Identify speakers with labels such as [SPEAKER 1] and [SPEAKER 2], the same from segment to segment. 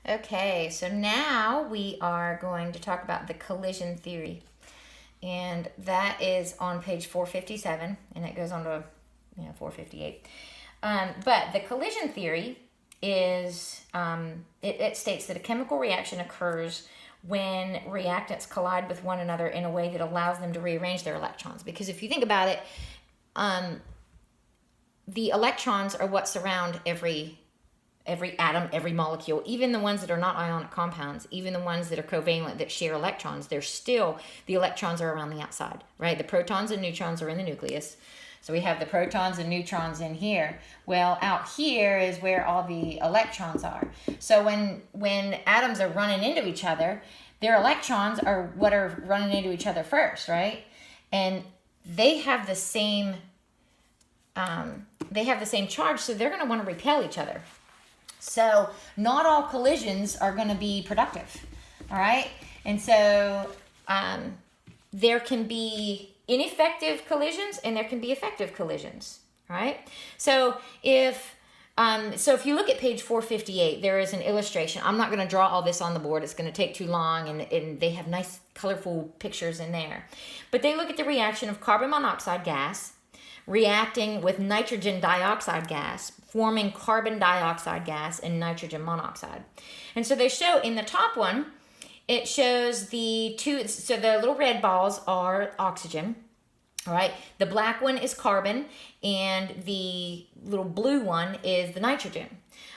[SPEAKER 1] Okay, so now we are going to talk about the collision theory. And that is on page 457, and it goes on to 458. But the collision theory is, it states that a chemical reaction occurs when reactants collide with one another in a way that allows them to rearrange their electrons. Because if you think about it, the electrons are what surround every atom, every molecule, even the ones that are not ionic compounds, even the ones that are covalent that share electrons, they're still, the electrons are around the outside, right? The protons and neutrons are in the nucleus. So we have the protons and neutrons in here. Well, out here is where all the electrons are. So when atoms are running into each other, their electrons are what are running into each other first, right? And they have the same charge, so they're going to want to repel each other. So not all collisions are going to be productive, all right? And so there can be ineffective collisions and there can be effective collisions, all right? So if you look at page 458, there is an illustration. I'm not going to draw all this on the board. It's going to take too long, and they have nice, colorful pictures in there. But they look at the reaction of carbon monoxide gas reacting with nitrogen dioxide gas, forming carbon dioxide gas and nitrogen monoxide. And so they show in the top one, it shows the two, so the little red balls are oxygen, all right? The black one is carbon, and the little blue one is the nitrogen.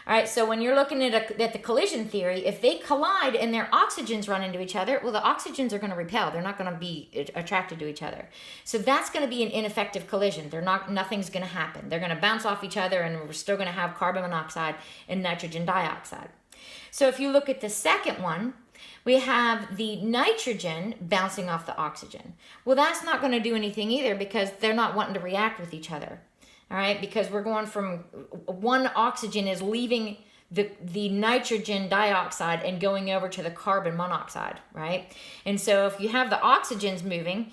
[SPEAKER 1] All right, so when you're looking at the collision theory, if they collide and their oxygens run into each other, well, the oxygens are going to repel. They're not going to be attracted to each other. So that's going to be an ineffective collision. Nothing's going to happen. They're going to bounce off each other, and we're still going to have carbon monoxide and nitrogen dioxide. So if you look at the second one, we have the nitrogen bouncing off the oxygen. Well, that's not going to do anything either because they're not wanting to react with each other. All right, because we're going from one oxygen is leaving the nitrogen dioxide and going over to the carbon monoxide, right? And so if you have the oxygens moving,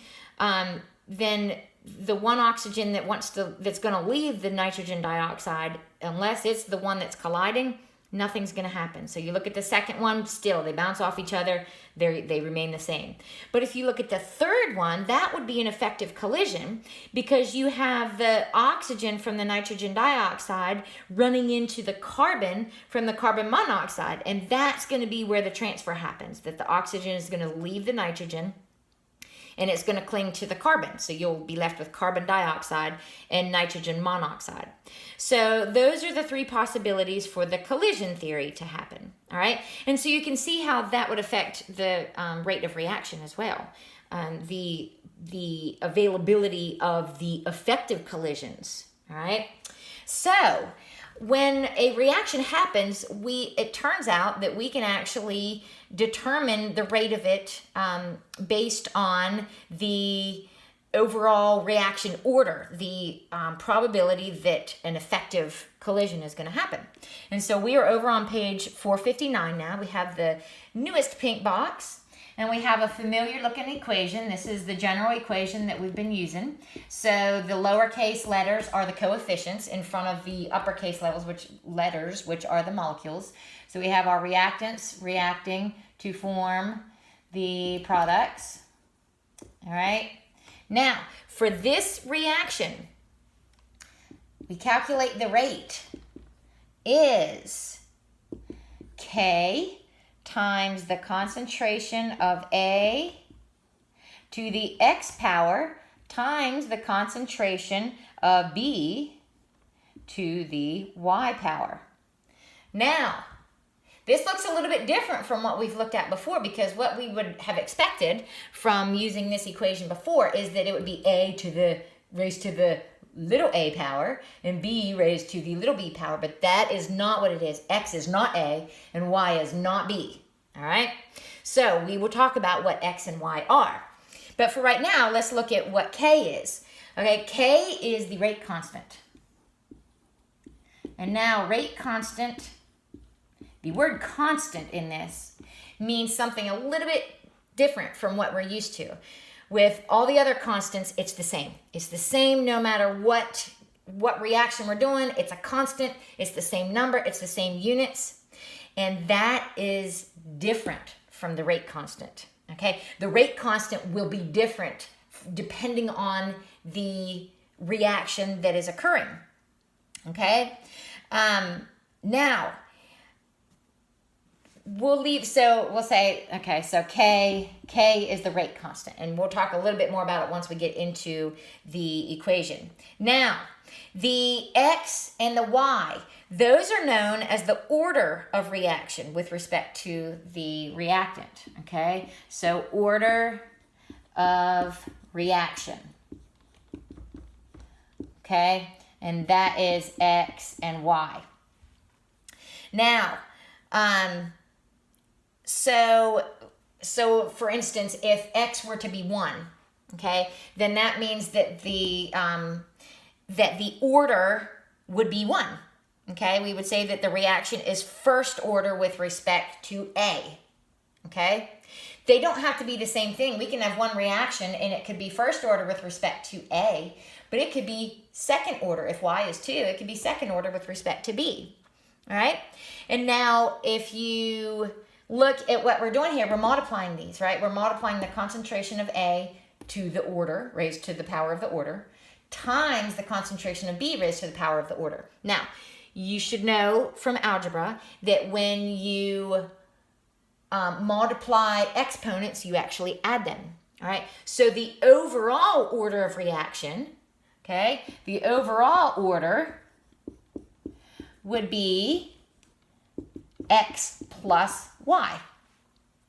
[SPEAKER 1] then the one oxygen that's going to leave the nitrogen dioxide, unless it's the one that's colliding, nothing's going to happen. So you look at the second one, still they bounce off each other, they remain the same. But if you look at the third one, that would be an effective collision because you have the oxygen from the nitrogen dioxide running into the carbon from the carbon monoxide, and that's going to be where the transfer happens, that the oxygen is going to leave the nitrogen and it's going to cling to the carbon. So you'll be left with carbon dioxide and nitrogen monoxide. So those are the three possibilities for the collision theory to happen, all right? And so you can see how that would affect the rate of reaction as well. The availability of the effective collisions, all right? So when a reaction happens, it turns out that we can actually determine the rate of it based on the overall reaction order, the probability that an effective collision is going to happen. And so we are over on page 459 now. We have the newest pink box, and we have a familiar looking equation. This is the general equation that we've been using. So the lowercase letters are the coefficients in front of the uppercase letters, which are the molecules. So we have our reactants reacting to form the products. All right. Now, for this reaction, we calculate the rate is K times the concentration of A to the X power times the concentration of B to the Y power. Now, this looks a little bit different from what we've looked at before because what we would have expected from using this equation before is that it would be A to the raised to the little a power and B raised to the little b power, but that is not what it is. X is not A and Y is not B, all right? So we will talk about what X and Y are. But for right now, let's look at what K is. Okay, K is the rate constant. And now rate constant, the word constant in this means something a little bit different from what we're used to. With all the other constants, it's the same. It's the same no matter what reaction we're doing. It's a constant. It's the same number. It's the same units. And that is different from the rate constant. Okay, the rate constant will be different depending on the reaction that is occurring. Okay, now we'll say, okay, so K is the rate constant, and we'll talk a little bit more about it once we get into the equation. Now, the X and the Y, those are known as the order of reaction with respect to the reactant, okay? So order of reaction, okay? And that is X and Y. Now, so for instance, if X were to be 1, okay, then that means that the order would be 1. Okay, we would say that the reaction is first order with respect to A. Okay, they don't have to be the same thing. We can have one reaction and it could be first order with respect to A, but it could be second order. If Y is 2, it could be second order with respect to B. All right, and now if you look at what we're doing here, we're multiplying these, right? We're multiplying the concentration of A to the order, raised to the power of the order, times the concentration of B raised to the power of the order. Now, you should know from algebra that when you multiply exponents, you actually add them, all right? So the overall order of reaction, okay, the overall order would be X plus Y,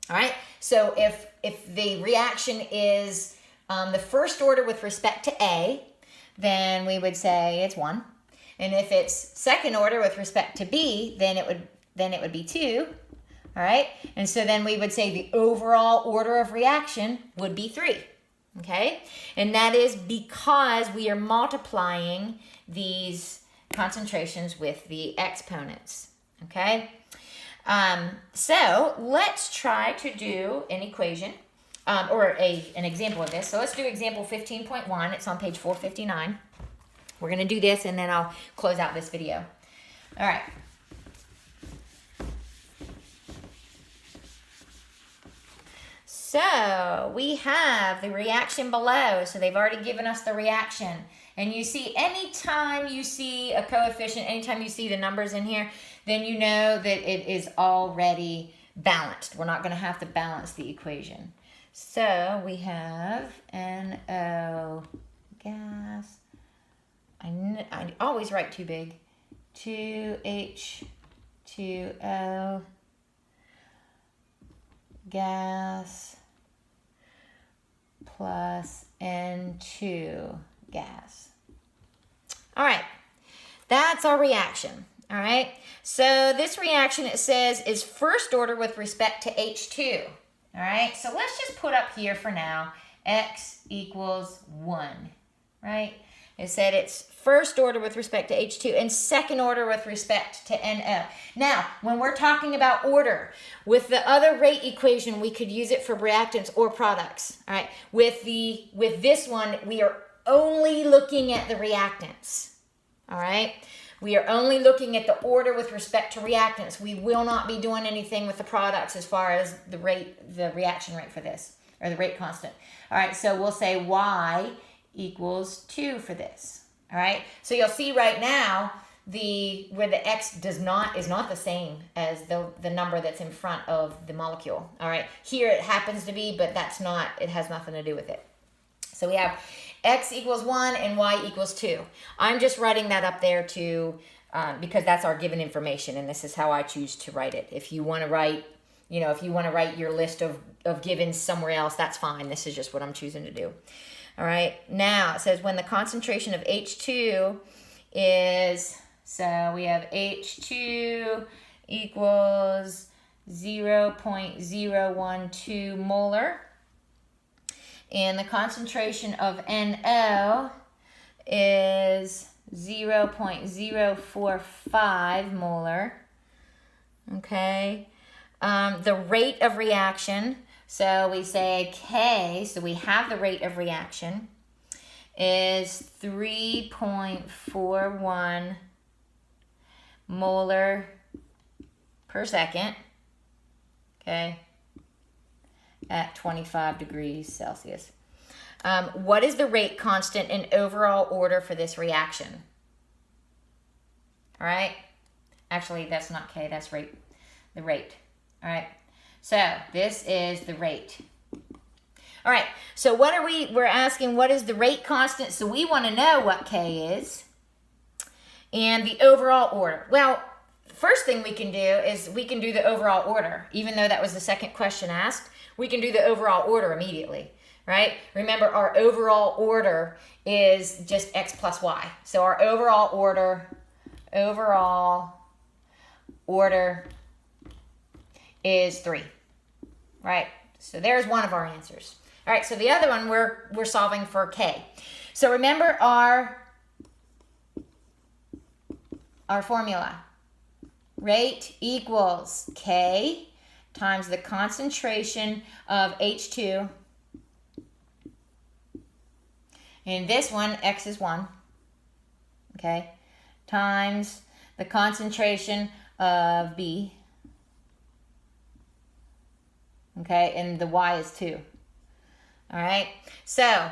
[SPEAKER 1] all right? So if the reaction is the first order with respect to A, then we would say it's 1. And if it's second order with respect to B, then it would be 2. All right? And so then we would say the overall order of reaction would be 3. Okay? And that is because we are multiplying these concentrations with the exponents. Okay? So let's try to do an equation or an example of this. So let's do example 15.1. It's on page 459. We're going to do this and then I'll close out this video. All right. So we have the reaction below. So they've already given us the reaction. And you see, anytime you see a coefficient, anytime you see the numbers in here, then you know that it is already balanced. We're not going to have to balance the equation. So we have NO gas. I always write too big. 2H2O gas plus N2 gas. All right, that's our reaction. All right, so this reaction, it says, is first order with respect to H2. All right, so let's just put up here for now, X equals 1, right? It said it's first order with respect to H2 and second order with respect to NO. Now, when we're talking about order, with the other rate equation, we could use it for reactants or products. All right. With this one, we are only looking at the reactants. All right. We are only looking at the order with respect to reactants. We will not be doing anything with the products as far as the reaction rate for this, or the rate constant. All right. So we'll say Y equals 2 for this. All right, so you'll see right now where the X is not the same as the number that's in front of the molecule. All right, here it happens to be, but it has nothing to do with it. So we have X equals 1 and Y equals 2. I'm just writing that up there because that's our given information, and this is how I choose to write it. If you want to write, your list of givens somewhere else, that's fine. This is just what I'm choosing to do. All right, now it says when the concentration of H2 is, so we have H2 equals 0.012 molar, and the concentration of NO is 0.045 molar, okay? The rate of reaction, so we say K, so we have the rate of reaction, is 3.41 molar per second, okay, at 25 degrees Celsius. What is the rate constant in overall order for this reaction? All right. Actually, that's not K, that's rate, the rate. All right. So this is the rate. All right. So what are we're asking, what is the rate constant? So we want to know what K is and the overall order. Well, first thing we can do is we can do the overall order. Even though that was the second question asked, we can do the overall order immediately, right? Remember, our overall order is just X plus Y. So our overall order is 3, right? So there's one of our answers. All right, so the other one we're solving for K. So remember our formula. Rate equals K times the concentration of H2. In this one, X is 1, okay, times the concentration of B, okay, and the Y is 2. All right, so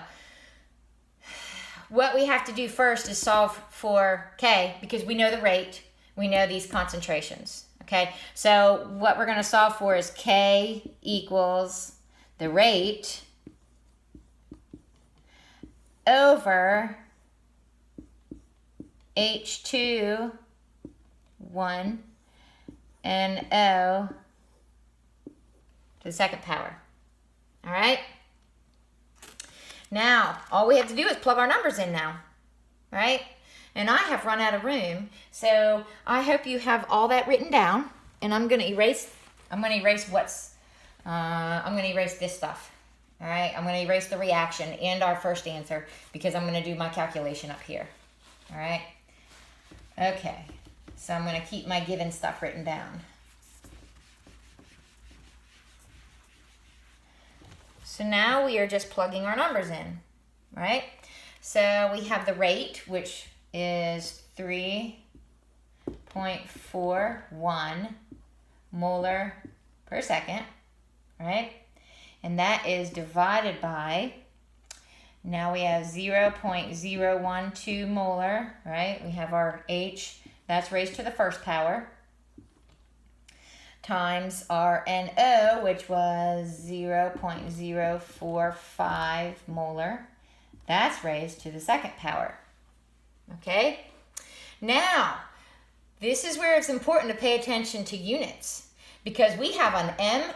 [SPEAKER 1] what we have to do first is solve for K because we know the rate, we know these concentrations, okay? So what we're going to solve for is K equals the rate over H2, 1, and O to the second power. All right? Now, all we have to do is plug our numbers in now, right? And I have run out of room, so I hope you have all that written down. And I'm going to erase this stuff. All right, I'm going to erase the reaction and our first answer because I'm going to do my calculation up here. All right? Okay, so I'm going to keep my given stuff written down. So now we are just plugging our numbers in, right? So we have the rate, which is 3.41 molar per second, right? And that is divided by, now we have 0.012 molar, right? We have our H, that's raised to the first power, times our NO, which was 0.045 molar. That's raised to the second power. Okay? Now, this is where it's important to pay attention to units because we have an M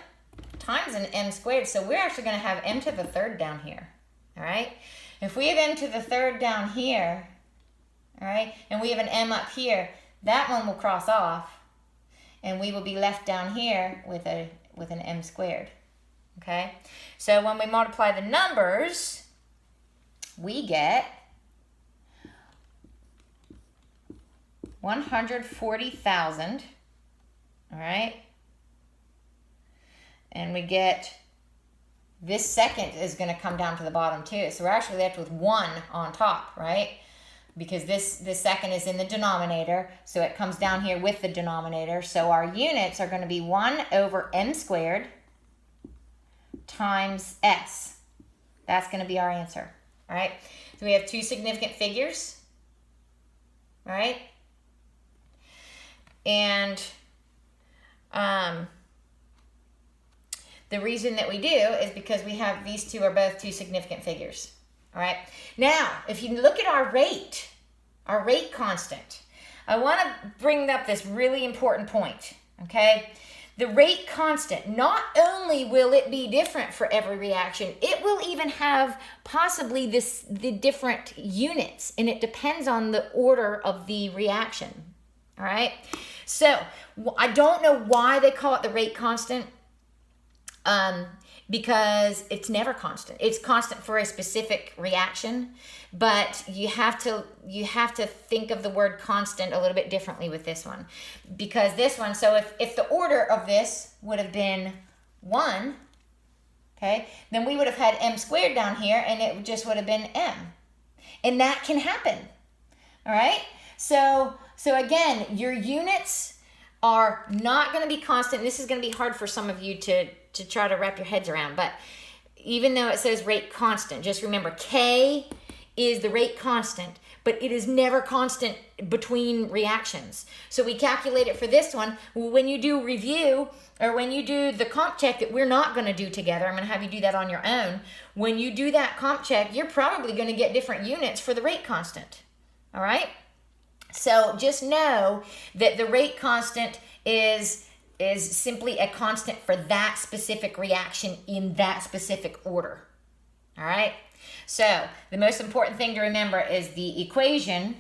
[SPEAKER 1] times an M squared, so we're actually going to have M to the third down here. All right? If we have M to the third down here, all right, and we have an M up here, that one will cross off. And we will be left down here with an M squared, okay? So when we multiply the numbers, we get 140,000, all right? And we get, this second is going to come down to the bottom too. So we're actually left with 1 on top, right? Because this second is in the denominator, so it comes down here with the denominator. So our units are going to be 1 over M squared times S. That's going to be our answer, all right? So we have 2 significant figures, right? And the reason that we do is because we have these two are both 2 significant figures. All right. Now, if you look at our rate constant, I want to bring up this really important point, okay? The rate constant, not only will it be different for every reaction, it will even have possibly the different units, and it depends on the order of the reaction, all right? So, I don't know why they call it the rate constant, because it's never constant. It's constant for a specific reaction, but you have to think of the word constant a little bit differently with this one. Because this one, so if the order of this would have been 1, okay, then we would have had M squared down here and it just would have been M. And that can happen. All right? So again, your units are not going to be constant. This is going to be hard for some of you to try to wrap your heads around, but even though it says rate constant, just remember K is the rate constant, but it is never constant between reactions. So we calculate it for this one. When you do review, or when you do the comp check that we're not going to do together, I'm going to have you do that on your own. When you do that comp check, you're probably going to get different units for the rate constant. All right? So just know that the rate constant is simply a constant for that specific reaction in that specific order. All right? So the most important thing to remember is the equation.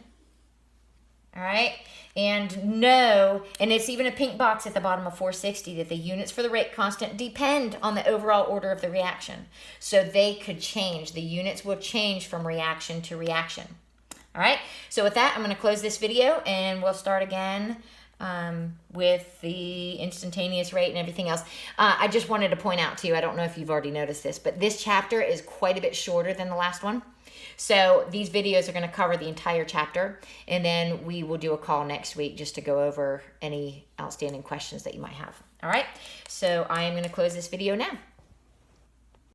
[SPEAKER 1] All right? And know, and it's even a pink box at the bottom of 460, that the units for the rate constant depend on the overall order of the reaction. So they could change. The units will change from reaction to reaction. All right? So with that, I'm going to close this video, and we'll start again with the instantaneous rate and everything else. I just wanted to point out to you, I don't know if you've already noticed this, but this chapter is quite a bit shorter than the last one. So these videos are going to cover the entire chapter, and then we will do a call next week just to go over any outstanding questions that you might have. All right, so I am going to close this video now.